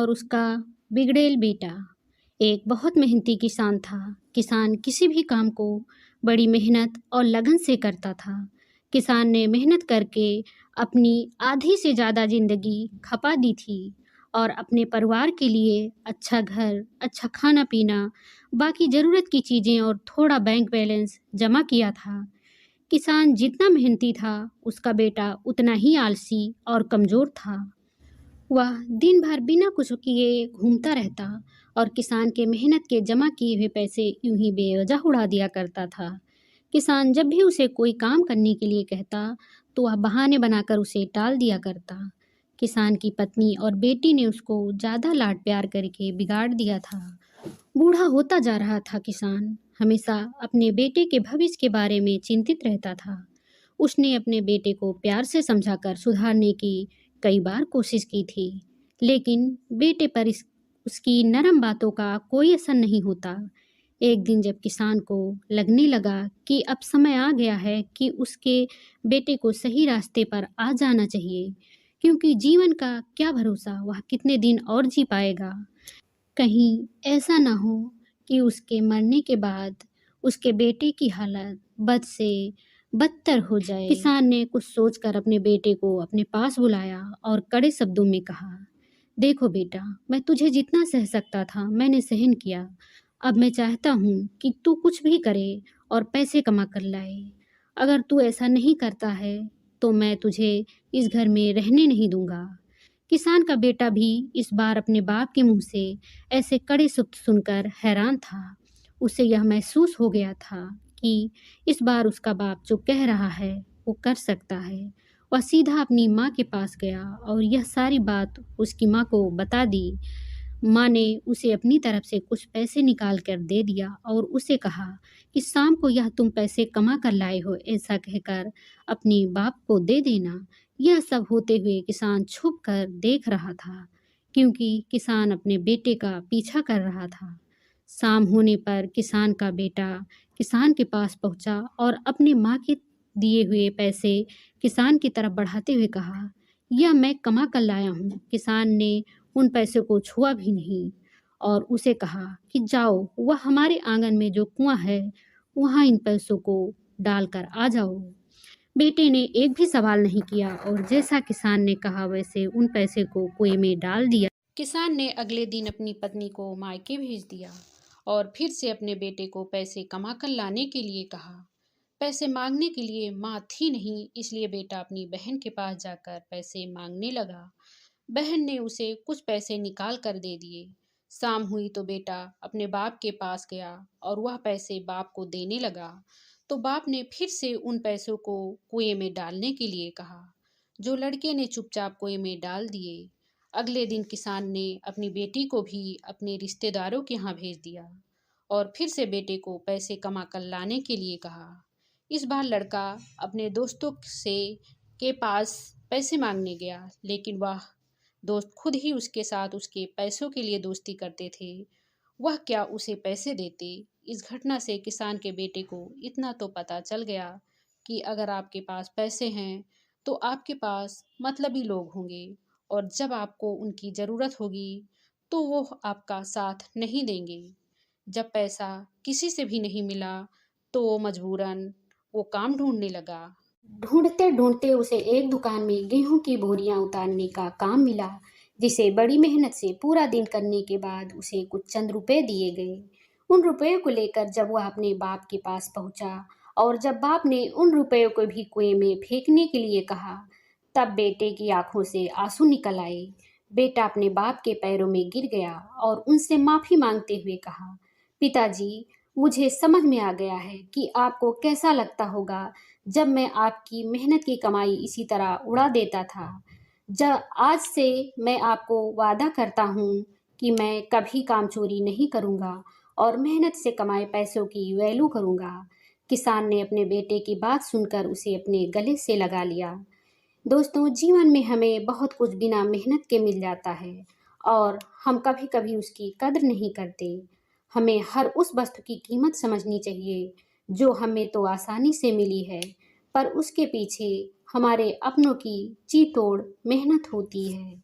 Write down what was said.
और उसका बिगड़ैल बेटा। एक बहुत मेहनती किसान था। किसान किसी भी काम को बड़ी मेहनत और लगन से करता था। किसान ने मेहनत करके अपनी आधी से ज़्यादा ज़िंदगी खपा दी थी और अपने परिवार के लिए अच्छा घर, अच्छा खाना-पीना, बाकी ज़रूरत की चीज़ें और थोड़ा बैंक बैलेंस जमा किया था। किसान जितना मेहनती था, उसका बेटा उतना ही आलसी और कमज़ोर था। वह दिन भर बिना कुछ किए घूमता रहता और किसान के मेहनत के जमा किए हुए पैसे यूं ही बेवजह उड़ा दिया करता था। किसान जब भी उसे कोई काम करने के लिए कहता तो वह बहाने बनाकर उसे टाल दिया करता। किसान की पत्नी और बेटी ने उसको ज़्यादा लाड प्यार करके बिगाड़ दिया था। बूढ़ा होता जा रहा था किसान हमेशा अपने बेटे के भविष्य के बारे में चिंतित रहता था। उसने अपने बेटे को प्यार से समझाकर सुधारने की कई बार कोशिश की थी, लेकिन बेटे पर उसकी नरम बातों का कोई असर नहीं होता। एक दिन जब किसान को लगने लगा कि अब समय आ गया है कि उसके बेटे को सही रास्ते पर आ जाना चाहिए, क्योंकि जीवन का क्या भरोसा, वह कितने दिन और जी पाएगा। कहीं ऐसा ना हो कि उसके मरने के बाद उसके बेटे की हालत बद से बदतर हो जाए। किसान ने कुछ सोचकर अपने बेटे को अपने पास बुलाया और कड़े शब्दों में कहा, देखो बेटा, मैं तुझे जितना सह सकता था मैंने सहन किया। अब मैं चाहता हूँ कि तू कुछ भी करे और पैसे कमा कर लाए। अगर तू ऐसा नहीं करता है तो मैं तुझे इस घर में रहने नहीं दूंगा। किसान का बेटा भी इस बार अपने बाप के मुंह से ऐसे कड़े शब्द सुनकर हैरान था। उसे यह महसूस हो गया था कि इस बार उसका बाप जो कह रहा है वो कर सकता है। वह सीधा अपनी माँ के पास गया और यह सारी बात उसकी माँ को बता दी। माँ ने उसे अपनी तरफ से कुछ पैसे निकाल कर दे दिया और उसे कहा कि शाम को यह तुम पैसे कमा कर लाए हो ऐसा कहकर अपनी बाप को दे देना। यह सब होते हुए किसान छुप कर देख रहा था, क्योंकि किसान अपने बेटे का पीछा कर रहा था। शाम होने पर किसान का बेटा किसान के पास पहुंचा और अपनी माँ के दिए हुए पैसे किसान की तरफ बढ़ाते हुए कहा, यह मैं कमा कर लाया हूँ। किसान ने उन पैसों को छुआ भी नहीं और उसे कहा कि जाओ, वह हमारे आंगन में जो कुआं है वहाँ इन पैसों को डालकर आ जाओ। बेटे ने एक भी सवाल नहीं किया और जैसा किसान ने कहा वैसे उन पैसे को कुएं में डाल दिया। किसान ने अगले दिन अपनी पत्नी को मायके भेज दिया और फिर से अपने बेटे को पैसे कमा कर लाने के लिए कहा। पैसे मांगने के लिए माँ थी नहीं, इसलिए बेटा अपनी बहन के पास जाकर पैसे मांगने लगा। बहन ने उसे कुछ पैसे निकाल कर दे दिए। शाम हुई तो बेटा अपने बाप के पास गया और वह पैसे बाप को देने लगा, तो बाप ने फिर से उन पैसों को कुएं में डालने के लिए कहा, जो लड़के ने चुपचाप कुएं में डाल दिए। अगले दिन किसान ने अपनी बेटी को भी अपने रिश्तेदारों के यहाँ भेज दिया और फिर से बेटे को पैसे कमा कर लाने के लिए कहा। इस बार लड़का अपने दोस्तों से के पास पैसे मांगने गया, लेकिन वह दोस्त खुद ही उसके साथ उसके पैसों के लिए दोस्ती करते थे। वह क्या उसे पैसे देते। इस घटना से किसान के बेटे को इतना तो पता चल गया कि अगर आपके पास पैसे हैं तो आपके पास मतलबी लोग होंगे और जब आपको उनकी ज़रूरत होगी तो वो आपका साथ नहीं देंगे। जब पैसा किसी से भी नहीं मिला तो वो मजबूरन वो काम ढूंढने लगा। ढूंढते ढूंढते उसे एक दुकान में गेहूं की बोरियां उतारने का काम मिला, जिसे बड़ी मेहनत से पूरा दिन करने के बाद उसे कुछ चंद रुपए दिए गए। उन रुपयों को लेकर जब वह अपने बाप के पास पहुंचा और जब बाप ने उन रुपयों को भी कुएं में फेंकने के लिए कहा, तब बेटे की आंखों से आंसू निकल आए। बेटा अपने बाप के पैरों में गिर गया और उनसे माफी मांगते हुए कहा, पिताजी, मुझे समझ में आ गया है कि आपको कैसा लगता होगा जब मैं आपकी मेहनत की कमाई इसी तरह उड़ा देता था। जब आज से मैं आपको वादा करता हूँ कि मैं कभी काम चोरी नहीं करूँगा और मेहनत से कमाए पैसों की वैल्यू करूँगा। किसान ने अपने बेटे की बात सुनकर उसे अपने गले से लगा लिया। दोस्तों, जीवन में हमें बहुत कुछ बिना मेहनत के मिल जाता है और हम कभी कभी उसकी कद्र नहीं करते। हमें हर उस वस्तु की कीमत समझनी चाहिए जो हमें तो आसानी से मिली है, पर उसके पीछे हमारे अपनों की जी तोड़ मेहनत होती है।